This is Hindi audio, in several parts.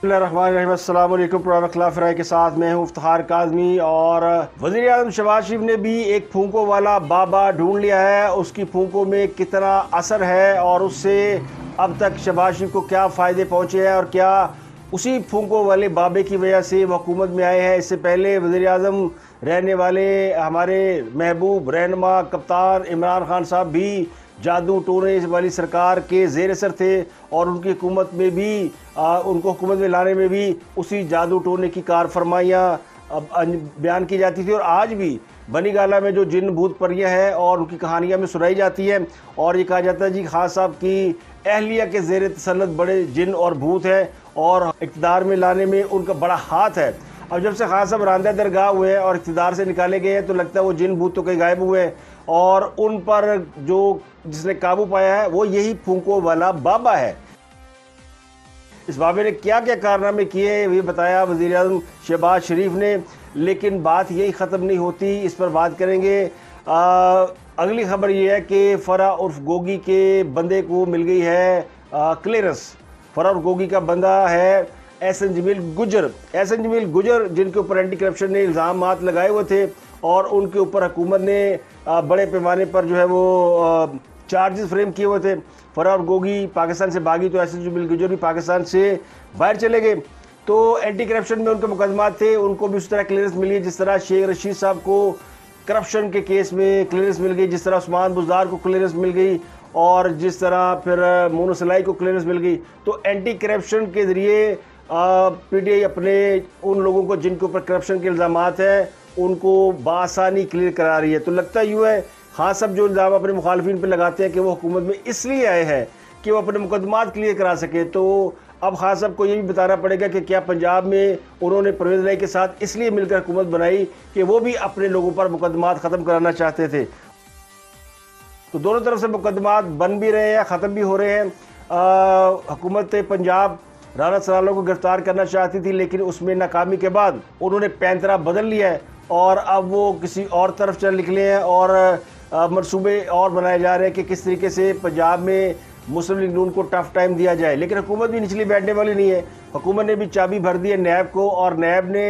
अस्सलाम वालेकुम। प्रोग्राम खिलाफ राय के साथ मैं हूँ इफ्तिखार काज़मी। और वज़ीर आज़म शहबाज शरीफ ने भी एक फूंकों वाला बाबा ढूंढ लिया है। उसकी फूंकों में कितना असर है और उससे अब तक शहबाज शरीफ को क्या फ़ायदे पहुँचे हैं और क्या उसी फूंकों वाले बाबे की वजह से वो हुकूमत में आए हैं। इससे पहले वज़ीर आज़म रहने वाले हमारे महबूब रहनुमा कप्तान इमरान खान साहब भी जादू टोने वाली सरकार के ज़ेर असर थे और उनकी हुकूमत में भी उनको हुकूमत में लाने में भी उसी जादू टोने की कार फरमाइयाँ बयान की जाती थी। और आज भी बनी गाला में जो जिन भूत परियां हैं और उनकी कहानियाँ में सुनाई जाती हैं और ये कहा जाता है जी खान साहब की अहलिया के ज़ेर तसल्लुत बड़े जिन और भूत हैं और इक़्तिदार में लाने में उनका बड़ा हाथ है। अब जब से खान साहब रांदा दरगाह हुए हैं और इक़्तिदार से निकाले गए हैं तो लगता है वो जिन भूत तो कहीं गायब हुए हैं और उन पर जो जिसने काबू पाया है वो यही फूंकों वाला बाबा है। इस बाबे ने क्या क्या कारनामे किए ये बताया वज़ीर आज़म शहबाज शरीफ ने, लेकिन बात यही ख़त्म नहीं होती। इस पर बात करेंगे। अगली खबर ये है कि फ़रा उर्फ गोगी के बंदे को मिल गई है क्लियरेंस। फ़रा उर्फ गोगी का बंदा है एहसन जमील गुजर। एहसन जमील गुजर जिनके ऊपर एंटी करप्शन ने इल्ज़ाम लगाए हुए थे और उनके ऊपर हुकूमत ने बड़े पैमाने पर जो है वो चार्जेस फ्रेम किए हुए थे। फ़रा और गोगी पाकिस्तान से भागी तो एहसन जमील गुजर भी पाकिस्तान से बाहर चले गए। तो एंटी करप्शन में उनके मुकदमात थे, उनको भी उस तरह क्लियरेंस मिली जिस तरह शेख रशीद साहब को करप्शन के केस में क्लियरेंस मिल गई, जिस तरह उस्मान बुज़दार को क्लियरेंस मिल गई और जिस तरह फिर मोनू सलाई को क्लियरेंस मिल गई। तो एंटी करप्शन के ज़रिए पीटीआई अपने उन लोगों को जिनके ऊपर करप्शन के इल्ज़ामात हैं उनको बासानी क्लियर करा रही है। तो लगता यूँ है खान साहब जो इल्ज़ाम अपने मुखालफिन पर लगाते हैं कि वो हुकूमत में इसलिए आए हैं कि वो अपने मुकदमात क्लियर करा सके, तो अब खान साहब को ये भी बताना पड़ेगा कि क्या पंजाब में उन्होंने परवेज़ इलाही के साथ इसलिए मिलकर हुकूमत बनाई कि वो भी अपने लोगों पर मुकदमात ख़त्म कराना चाहते थे। तो दोनों तरफ से मुकदमात बन भी रहे हैं, ख़त्म भी हो रहे हैं। हुकूमत पंजाब राना सलालों को गिरफ्तार करना चाहती थी लेकिन उसमें नाकामी के बाद उन्होंने पैंतरा बदल लिया है और अब वो किसी और तरफ चल निकले हैं और मनसूबे और बनाए जा रहे हैं कि किस तरीके से पंजाब में मुस्लिम लीग नून को टफ टाइम दिया जाए। लेकिन हुकूमत भी निचली बैठने वाली नहीं है। हुकूमत ने भी चाबी भर दी है नैब को और नैब ने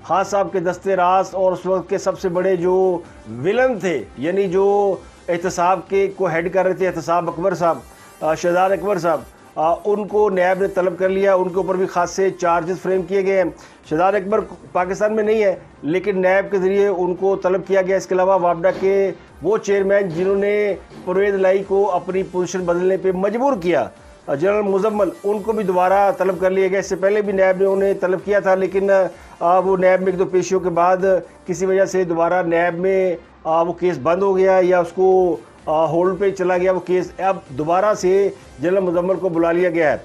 खान साहब के दस्ते रास और उस वक्त के सबसे बड़े जो विलन थे यानी जो एहतसाब के को हेड कर रहे थे एहतसाब अकबर साहब, शहजाद अकबर साहब, उनको नैब ने तलब कर लिया। उनके ऊपर भी खासे चार्जेस फ्रेम किए गए हैं। शहजाद अकबर पाकिस्तान में नहीं है लेकिन नैब के ज़रिए उनको तलब किया गया। इसके अलावा वापडा के वो चेयरमैन जिन्होंने परवेज़ इलाही को अपनी पोजीशन बदलने पे मजबूर किया, जनरल मुजम्मल, उनको भी दोबारा तलब कर लिया गया। इससे पहले भी नैब ने उन्हें तलब किया था लेकिन वो नैब में एक दो पेशियों के बाद किसी वजह से दोबारा नैब में वो केस बंद हो गया या उसको होल्ड पे चला गया वो केस। अब दोबारा से जनरल मुजम्मल को बुला लिया गया है।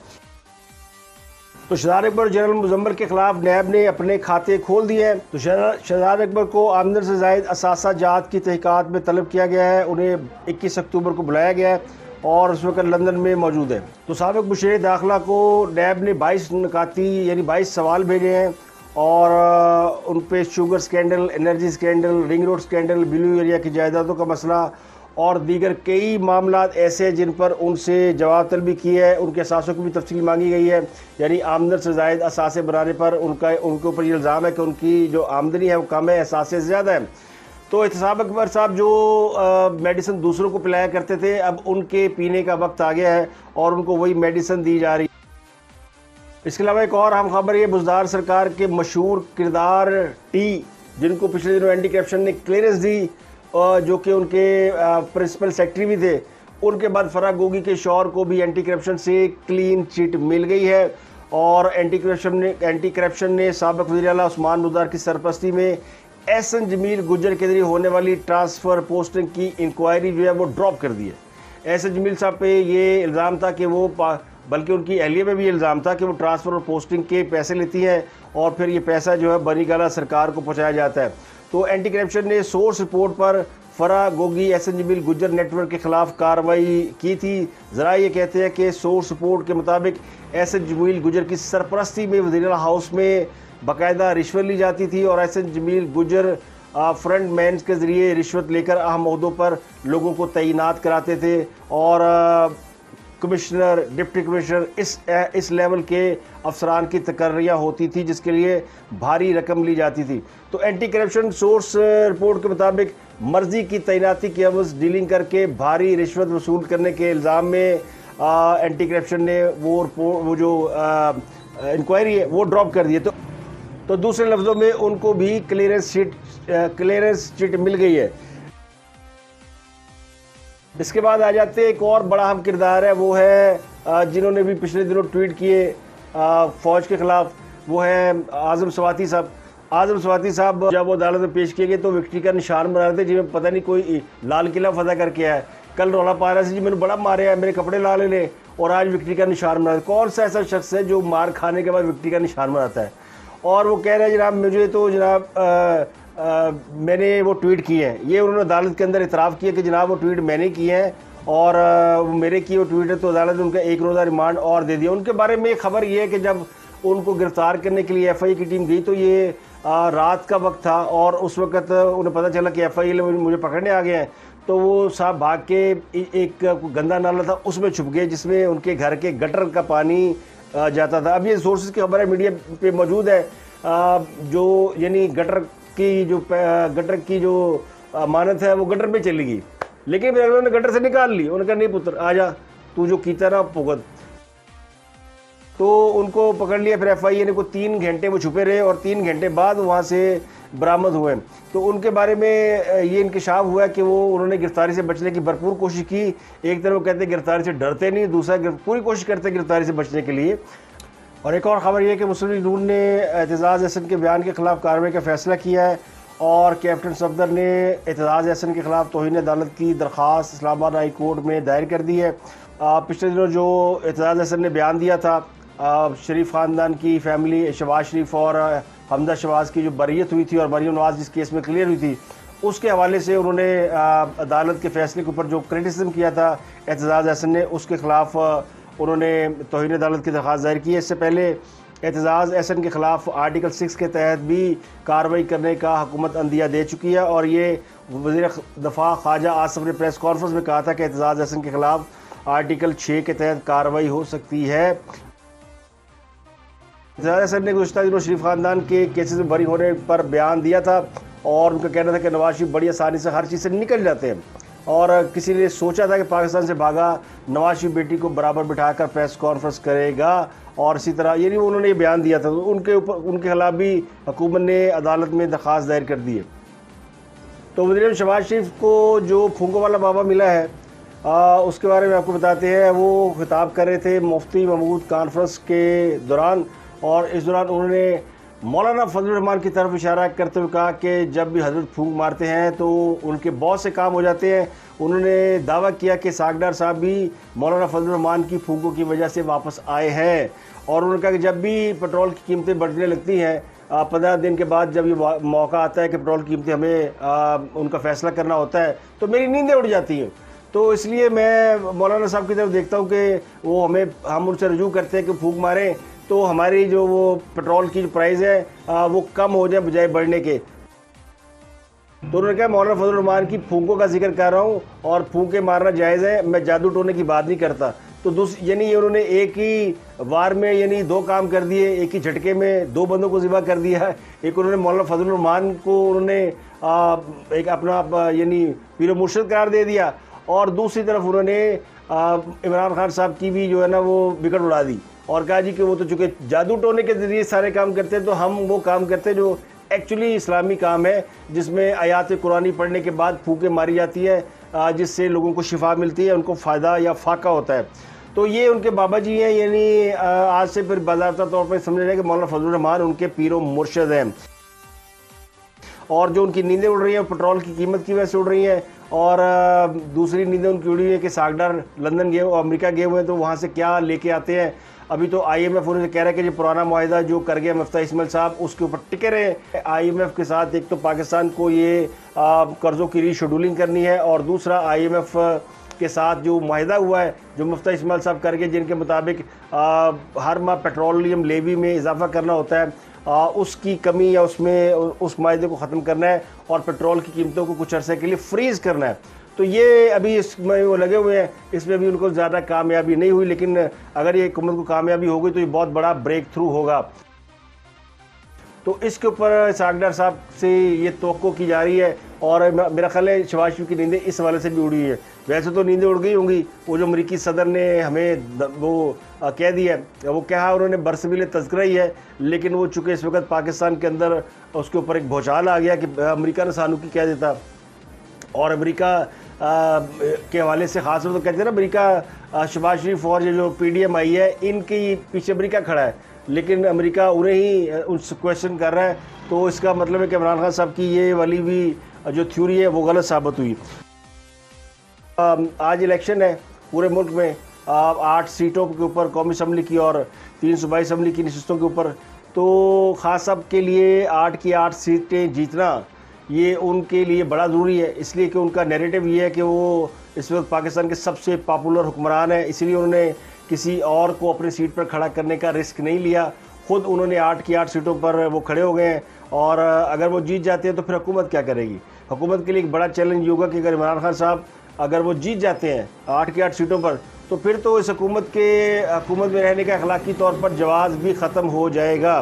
तो शहजाद अकबर और जनरल मुजम्मल के खिलाफ नैब ने अपने खाते खोल दिए हैं। तो शहजाद अकबर को आमदन से ज़ायद असासा जात की तहक़ीक़ात में तलब किया गया है। उन्हें 21 अक्टूबर को बुलाया गया है और उस वक्त लंदन में मौजूद है। तो साबिक़ मुशीर दाखिला को नैब ने 22 निकाती यानी 22 सवाल भेजे हैं और उन पर sugar scandal, energy scandal, ring road scandal, blue area की जायदादों का मसला और दीगर कई मामला ऐसे हैं जिन पर उनसे जवाब तलबी की है। उनके असासों की भी तफसील मांगी गई है यानी आमदन से ज़ायद असासे बनाने पर उनके ऊपर ये इल्ज़ाम है कि उनकी जो आमदनी है वो कम है, असासे से ज़्यादा है। तो एहतसाब अकबर साहब जो मेडिसिन दूसरों को पिलाया करते थे अब उनके पीने का वक्त आ गया है और उनको वही मेडिसिन दी जा रही है। इसके अलावा एक और अहम खबर ये बुज़दार सरकार के मशहूर किरदार टी जिनको पिछले दिनों एंटी करप्शन ने क्लियरेंस दी जो कि उनके प्रिंसिपल सेक्रेटरी भी थे, उनके बाद फ़रा गोगी के शौहर को भी एंटी करप्शन से क्लीन चिट मिल गई है। और एंटी करप्शन ने साबिक़ वज़ीर आला उस्मान बुज़दार की सरपरस्ती में एहसन जमील गुजर के ज़रिए होने वाली ट्रांसफ़र पोस्टिंग की इंक्वायरी जो है वो ड्रॉप कर दी है। एहसन जमील साहब पे ये इल्ज़ाम था कि वो बल्कि उनकी अहलिया में भी इल्ज़ाम था कि वो ट्रांसफ़र और पोस्टिंग के पैसे लेती हैं और फिर ये पैसा जो है बनी गाला सरकार को पहुँचाया जाता है। तो एंटी करप्शन ने सोर्स रिपोर्ट पर फ़रा गोगी एहसन जमील गुजर नेटवर्क के ख़िलाफ़ कार्रवाई की थी। ज़रा ये कहते हैं कि सोर्स रिपोर्ट के मुताबिक एहसन जमील गुजर की सरपरस्ती में वज़ीर हाउस में बाकायदा रिश्वत ली जाती थी और एहसन जमील गुजर फ्रंट मैन के ज़रिए रिश्वत लेकर अहम ओहदों पर लोगों को तैनात कराते थे और कमिश्नर, डिप्टी कमिश्नर, इस लेवल के अफसरान की तकर्रियाँ होती थी जिसके लिए भारी रकम ली जाती थी। तो एंटी करप्शन सोर्स रिपोर्ट के मुताबिक मर्जी की तैनाती की एवज डीलिंग करके भारी रिश्वत वसूल करने के इल्ज़ाम में एंटी करप्शन ने वो जो इंक्वायरी है वो ड्रॉप कर दिए। तो दूसरे लफ्ज़ों में उनको भी क्लियरेंस चिट मिल गई है। इसके बाद आ जाते हैं एक और बड़ा अहम किरदार है, वो है जिन्होंने भी पिछले दिनों ट्वीट किए फ़ौज के ख़िलाफ़, वो है आज़म स्वाति साहब। आज़म स्वाति साहब जब वो अदालत में पेश किए गए तो विक्ट्री का निशान बना रहे थे, जिसमें पता नहीं कोई लाल किला फतह करके आया है। कल रौला पा रहा है जी मैंने बड़ा मारे है, मेरे कपड़े ला ले, और आज विक्ट्री का निशान बना। कौन सा ऐसा शख्स है जो मार खाने के बाद विक्ट्री का निशान बनाता है? और वो कह रहे हैं जनाब मुझे तो जनाब मैंने वो ट्वीट किए हैं। ये उन्होंने अदालत के अंदर इतराफ़ किया कि जनाब वो ट्वीट मैंने किए हैं और मेरे की वो ट्वीट है। तो अदालत ने उनका 1 रोज़ा रिमांड और दे दिया। उनके बारे में खबर ये है कि जब उनको गिरफ़्तार करने के लिए FIA की टीम गई तो ये रात का वक्त था और उस वक्त उन्हें पता चला कि FIA मुझे पकड़ने आ गए हैं। तो वो साहब भाग के एक गंदा नाला था उसमें छुप गए, जिसमें उनके घर के गटर का पानी जाता था। अब ये सोर्सेज की खबर है, मीडिया पे मौजूद है, जो यानी गटर की जो अमानत है वो गटर पे चली गई, लेकिन फिर उन्होंने गटर से निकाल ली। उन्होंने कहा नहीं पुत्र आजा, तू जो कीता ना भुगत। तो उनको पकड़ लिया। फिर FIA ने को 3 घंटे वो छुपे रहे और 3 घंटे बाद वहाँ से बरामद हुए। तो उनके बारे में ये इंकशाफ हुआ है कि उन्होंने गिरफ्तारी से बचने की भरपूर कोशिश की। एक तरफ वो कहते हैं गिरफ्तारी से डरते नहीं, दूसरा पूरी कोशिश करते गिरफ्तारी से बचने के लिए। और एक और ख़बर यह है कि मुस्लिम लीग नून ने एतजाज़ अहसन के बयान के ख़िलाफ़ कार्रवाई का फ़ैसला किया है और कैप्टन सफदर ने एतजाज़ अहसन के ख़िलाफ़ तौहीन अदालत की दरख्वास्त इस्लामाबाद हाई कोर्ट में दायर कर दी है। पिछले दिनों जो एतजाज़ अहसन ने बयान दिया था शरीफ ख़ानदान की फैमिली, शहबाज शरीफ और हमदा शहबाज की जो बरीयत हुई थी और मरीम नवाज़ जिस केस में क्लियर हुई थी, उसके हवाले से उन्होंने अदालत के फ़ैसले के ऊपर जो क्रिटिसिज्म किया था एतजाज़ अहसन ने, उसके ख़िलाफ़ उन्होंने तौहीन अदालत की दरख्वास्त दायर की है। इससे पहले एतजाज़ अहसन के ख़िलाफ़ आर्टिकल 6 के तहत भी कार्रवाई करने का हुकूमत अंदिया दे चुकी है और ये वज़ीर दफ़ा ख्वाजा आसिफ ने प्रेस कॉन्फ्रेंस में कहा था कि एतजाज़ अहसन के ख़िलाफ़ आर्टिकल 6 के तहत कार्रवाई हो सकती है। एतजाज़ अहसन ने गुज़श्ता दिनों शरीफ ख़ानदान के केसेस में बरी होने पर बयान दिया था और उनका कहना था कि नवाज शरीफ बड़ी आसानी से हर चीज़ से निकल जाते हैं और किसी ने सोचा था कि पाकिस्तान से भागा नवाज शरीफ बेटी को बराबर बिठाकर प्रेस कॉन्फ्रेंस करेगा और इसी तरह ये नहीं उन्होंने ये बयान दिया था। तो उनके खिलाफ भी हुकूमत ने अदालत में दरख्वास्त दायर कर दी है। तो वज़ीर शहबाज शरीफ को जो फूंको वाला बाबा मिला है उसके बारे में आपको बताते हैं। वो खिताब कर रहे थे मुफ्ती महमूद कॉन्फ्रेंस के दौरान और इस दौरान उन्होंने मौलाना फजल रहमान की तरफ इशारा करते हुए कहा कि जब भी हजरत फूंक मारते हैं तो उनके बहुत से काम हो जाते हैं। उन्होंने दावा किया कि सागदार साहब भी मौलाना फजल रहमान की फूंकों की वजह से वापस आए हैं और उन्होंने कहा कि जब भी पेट्रोल की कीमतें बढ़ने लगती हैं 15 दिन के बाद जब ये मौका आता है कि पेट्रोल की कीमतें हमें उनका फ़ैसला करना होता है तो मेरी नींदें उड़ जाती हैं। तो इसलिए मैं मौलाना साहब की तरफ देखता हूँ कि वो हम उनसे रजू करते हैं कि फूंक मारें तो हमारी जो वो पेट्रोल की जो प्राइस है वो कम हो जाए बजाय बढ़ने के। तो उन्होंने कहा मौलाना फजल रहमान की फूंकों का जिक्र कर रहा हूँ और फूंके मारना जायज़ है, मैं जादू टोने की बात नहीं करता। तो यानी उन्होंने एक ही वार में यानी 2 काम कर दिए, एक ही झटके में 2 बंदों को ज़िबा कर दिया। एक उन्होंने मौलाना फजल रहमान को उन्होंने एक अपना यानी पीर मुर्शिद करार दे दिया और दूसरी तरफ उन्होंने इमरान खान साहब की भी जो है ना वो विकेट उड़ा दी और कहा जी कि वो तो चूँकि जादू टोने के ज़रिए सारे काम करते हैं तो हम वो काम करते हैं जो एक्चुअली इस्लामी काम है, जिसमें आयात कुरानी पढ़ने के बाद फूंकें मारी जाती है जिससे लोगों को शिफा मिलती है, उनको फ़ायदा या फ़ाका होता है। तो ये उनके बाबा जी हैं, यानी आज से फिर बाज़ाब्ता तौर पर समझ रहे हैं कि मौलाना फजल रहमान उनके पीरो मुर्शिद हैं और जो उनकी नींदें उड़ रही हैं पेट्रोल की कीमत की वजह से उड़ रही हैं और दूसरी नींदें उनकी उड़ी हुई है कि सागदार लंदन गए अमेरिका गए हुए हैं तो वहाँ से क्या लेके आते हैं। अभी तो IMF उन्हें कह रहा है कि जो पुराना मुआहिदा जो कर गया मुफ्ती इस्माइल साहब उसके ऊपर टिके रहे। IMF के साथ एक तो पाकिस्तान को ये कर्ज़ों की रीशेड्यूलिंग करनी है और दूसरा IMF के साथ जो मुआहिदा हुआ है जो मुफ्ती इस्माइल साहब कर गए जिनके मुताबिक हर माह पेट्रोलियम लेवी में इजाफा करना होता है, उसकी कमी या उसमें उस मुआहिदे को ख़त्म करना है और पेट्रोल की कीमतों को कुछ अरसे के लिए फ्रीज़ करना है। तो ये अभी इसमें वो लगे हुए हैं, इसमें भी उनको ज़्यादा कामयाबी नहीं हुई, लेकिन अगर ये हुकूमत को कामयाबी हो गई तो ये बहुत बड़ा ब्रेक थ्रू होगा। तो इसके ऊपर इसहाक डार साहब से ये तवक्को की जा रही है और मेरा ख्याल है शहबाज शरीफ की नींदें इस हवाले से भी उड़ी है। वैसे तो नींदें उड़ गई होंगी, वो जो अमरीकी सदर ने हमें वो कह दिया है, वो कहा उन्होंने बरसबील तज़किरा ही है, लेकिन वो चूँकि इस वक्त पाकिस्तान के अंदर उसके ऊपर एक भौचाल आ गया कि अमेरिका ने सानूकी कह देता, और अमेरिका के हवाले से ख़ास तौर तो कहते हैं ना, अमेरिका शहबाज शरीफ और ये जो PDM आई है इनके पीछे अमेरिका खड़ा है, लेकिन अमेरिका उन्हें ही उनसे क्वेश्चन कर रहा है। तो इसका मतलब है कि इमरान खान साहब की ये वाली भी जो थ्योरी है वो गलत साबित हुई। आज इलेक्शन है पूरे मुल्क में 8 सीटों के ऊपर कौमी असम्बली की और 3 सूबाई असम्बली की नशिस्तों के ऊपर। तो खास साहब के लिए 8 की 8 सीटें जीतना ये उनके लिए बड़ा ज़रूरी है, इसलिए कि उनका नैरेटिव ये है कि वो इस वक्त पाकिस्तान के सबसे पॉपुलर हुक्मरान है, इसलिए उन्होंने किसी और को अपनी सीट पर खड़ा करने का रिस्क नहीं लिया। ख़ुद उन्होंने 8 की 8 सीटों पर वो खड़े हो गए हैं, और अगर वो जीत जाते हैं तो फिर हुकूमत क्या करेगी। हुकूमत के लिए एक बड़ा चैलेंज ये होगा कि अगर इमरान खान साहब अगर वो जीत जाते हैं 8 की 8 सीटों पर, तो फिर तो इस हुकूमत में रहने का अखलाकी तौर पर जवाज़ भी ख़त्म हो जाएगा।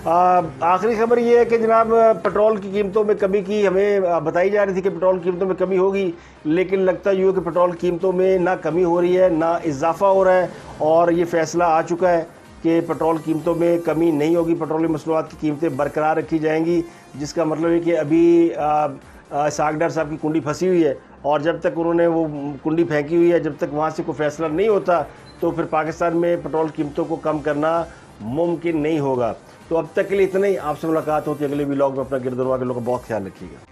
आखिरी खबर ये है कि जनाब पेट्रोल की कीमतों में कमी की हमें बताई जा रही थी कि पेट्रोल की कीमतों में कमी होगी, लेकिन लगता यूँ है कि पेट्रोल कीमतों में ना कमी हो रही है ना इजाफा हो रहा है, और ये फ़ैसला आ चुका है कि पेट्रोल कीमतों में कमी नहीं होगी, पेट्रोलियम मसनूआत की कीमतें बरकरार रखी जाएंगी, जिसका मतलब है कि अभी इसहाक डार साहब की कुंडी फंसी हुई है, और जब तक उन्होंने वो कुंडी फेंकी हुई है, जब तक वहाँ से कोई फैसला नहीं होता तो फिर पाकिस्तान में पेट्रोल कीमतों को कम करना मुमकिन नहीं होगा। तो अब तक के लिए इतना ही। आपसे मुलाकात होती है अगले व्लॉग में। अपना गिरदुनवा के लोगों का बहुत ख्याल रखिएगा।